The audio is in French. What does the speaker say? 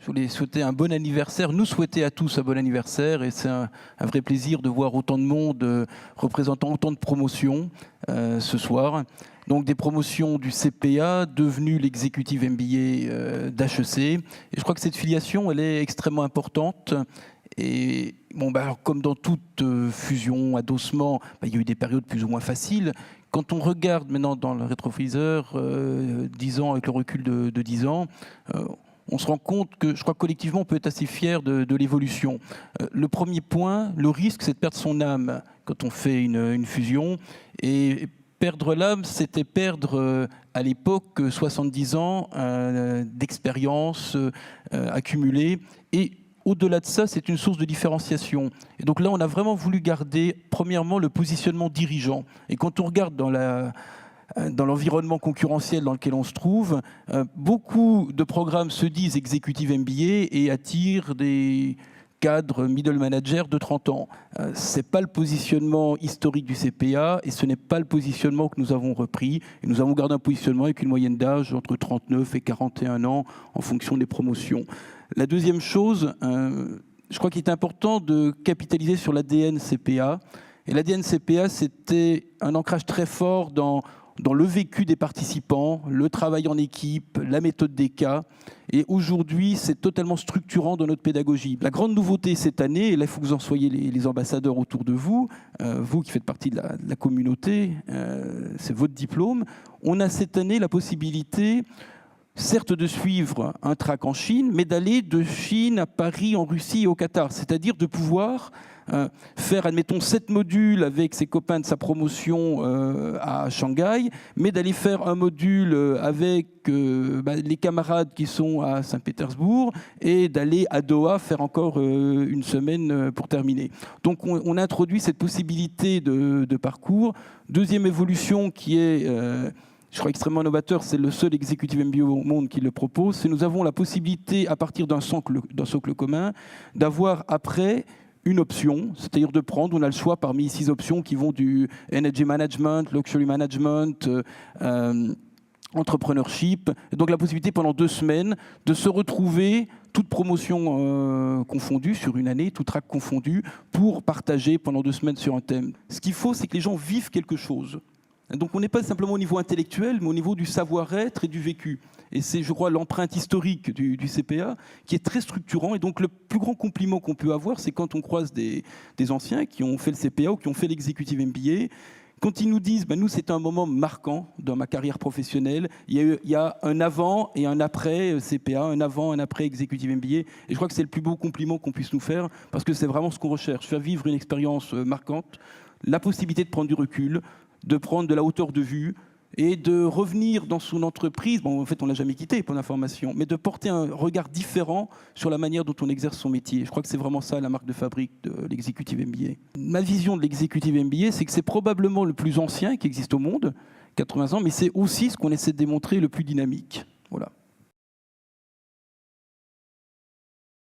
Je voulais souhaiter un bon anniversaire, nous souhaiter à tous un bon anniversaire, et c'est un vrai plaisir de voir autant de monde représentant autant de promotions ce soir. Donc des promotions du CPA, devenu l'exécutive MBA d'HEC. Et je crois que cette filiation, elle est extrêmement importante. Et bon, alors, comme dans toute fusion, adossement, il y a eu des périodes plus ou moins faciles. Quand on regarde maintenant dans le rétroviseur, 10 ans avec le recul de 10 ans, on se rend compte que, je crois que collectivement, on peut être assez fier de l'évolution. Le premier point, le risque, c'est de perdre son âme quand on fait une fusion. Et perdre l'âme, c'était perdre à l'époque 70 ans d'expérience accumulée. Et au-delà de ça, c'est une source de différenciation. Et donc là, on a vraiment voulu garder, premièrement, le positionnement dirigeant. Et quand on regarde dans l'environnement concurrentiel dans lequel on se trouve, beaucoup de programmes se disent executive MBA et attirent des cadres middle managers de 30 ans. Ce n'est pas le positionnement historique du CPA et ce n'est pas le positionnement que nous avons repris. Et nous avons gardé un positionnement avec une moyenne d'âge entre 39 et 41 ans en fonction des promotions. La deuxième chose, je crois qu'il est important de capitaliser sur l'ADN CPA. Et l'ADN CPA, c'était un ancrage très fort dans le vécu des participants, le travail en équipe, la méthode des cas. Et aujourd'hui, c'est totalement structurant dans notre pédagogie. La grande nouveauté cette année, et là il faut que vous en soyez les ambassadeurs autour de vous, vous qui faites partie de la communauté, c'est votre diplôme, on a cette année la possibilité, certes de suivre un track en Chine, mais d'aller de Chine à Paris, en Russie et au Qatar. C'est-à-dire de pouvoir faire, admettons, 7 modules avec ses copains de sa promotion à Shanghai, mais d'aller faire un module avec les camarades qui sont à Saint-Pétersbourg et d'aller à Doha faire encore une semaine pour terminer. Donc on a introduit cette possibilité de parcours. Deuxième évolution qui est... je crois extrêmement novateur, c'est le seul executive MBA au monde qui le propose, c'est que nous avons la possibilité, à partir d'un socle commun, d'avoir après une option, c'est-à-dire de prendre, on a le choix parmi 6 options qui vont du energy management, luxury management, entrepreneurship, et donc la possibilité pendant 2 semaines de se retrouver, toute promotion confondue sur une année, tout track confondu, pour partager pendant 2 semaines sur un thème. Ce qu'il faut, c'est que les gens vivent quelque chose. Donc on n'est pas simplement au niveau intellectuel, mais au niveau du savoir-être et du vécu. Et c'est, je crois, l'empreinte historique du CPA qui est très structurant. Et donc le plus grand compliment qu'on peut avoir, c'est quand on croise des anciens qui ont fait le CPA ou qui ont fait l'executive MBA, quand ils nous disent nous, c'est un moment marquant dans ma carrière professionnelle, il y a un avant et un après CPA, un avant, un après executive MBA. Et je crois que c'est le plus beau compliment qu'on puisse nous faire, parce que c'est vraiment ce qu'on recherche, faire vivre une expérience marquante, la possibilité de prendre du recul, de prendre de la hauteur de vue et de revenir dans son entreprise. Bon, en fait, on ne l'a jamais quitté pour l'information, mais de porter un regard différent sur la manière dont on exerce son métier. Je crois que c'est vraiment ça la marque de fabrique de l'executive MBA. Ma vision de l'executive MBA, c'est que c'est probablement le plus ancien qui existe au monde, 80 ans, mais c'est aussi ce qu'on essaie de démontrer le plus dynamique.